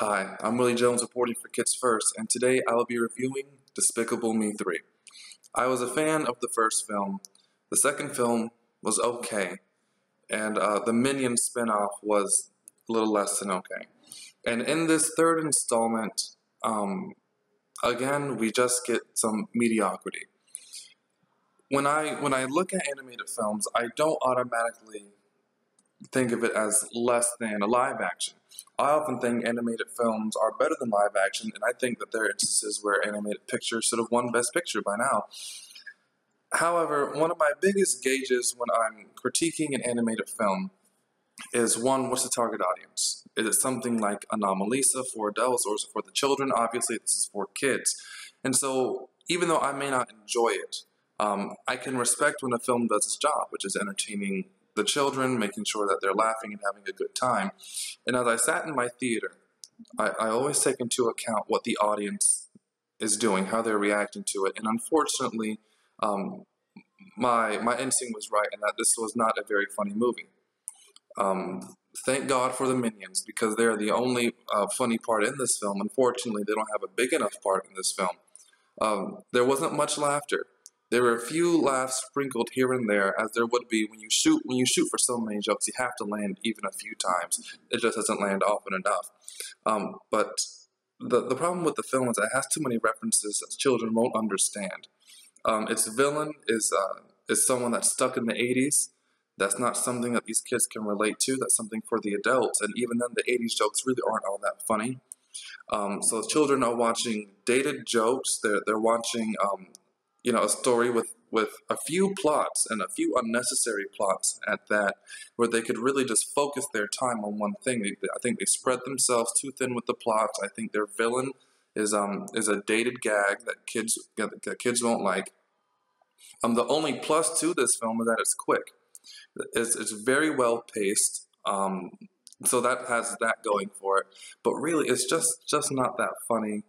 Hi, I'm Willie Jones reporting for Kids First, and today I will be reviewing Despicable Me 3. I was a fan of the first film. The second film was okay, and the Minions spinoff was a little less than okay. And in this third installment, again, we just get some mediocrity. When I look at animated films, I don't automatically think of it as less than a live action. I often think animated films are better than live action, and I think that there are instances where animated pictures should have won Best Picture by now. However, one of my biggest gauges when I'm critiquing an animated film is, one, what's the target audience? Is it something like Anomalisa for adults, or is it for the children? Obviously, this is for kids. And so, even though I may not enjoy it, I can respect when a film does its job, which is entertaining the children, making sure that they're laughing and having a good time. And as I sat in my theater, I always take into account what the audience is doing, how they're reacting to it. And unfortunately, my instinct was right in that this was not a very funny movie. Thank God for the Minions, because they're the only funny part in this film. Unfortunately, they don't have a big enough part in this film. There wasn't much laughter. There were a few laughs sprinkled here and there, as there would be when you shoot for so many jokes. You have to land even a few times. It just doesn't land often enough. But the problem with the film is that it has too many references that children won't understand. Its villain is someone that's stuck in the 80s. That's not something that these kids can relate to. That's something for the adults. And even then, the 80s jokes really aren't all that funny. So children are watching dated jokes. They're watching a story with a few plots, and a few unnecessary plots at that, where they could really just focus their time on one thing. I think they spread themselves too thin with the plots. I think their villain is a dated gag that kids won't like. The only plus to this film is that it's quick. It's very well paced. So that has that going for it. But really, it's just not that funny.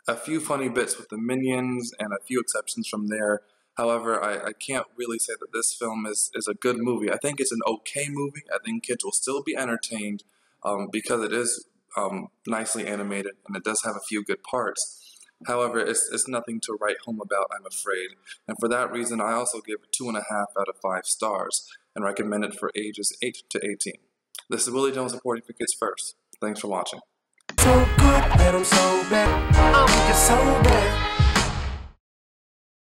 A few funny bits with the Minions and a few exceptions from there. However, I can't really say that this film is a good movie. I think it's an okay movie. I think kids will still be entertained because it is nicely animated and it does have a few good parts. However, it's nothing to write home about, I'm afraid. And for that reason, I also give it 2.5 out of 5 stars and recommend it for ages 8 to 18. This is Willie Jones reporting for Kids First. Thanks for watching. So good, and I'm so bad. I'm just so bad.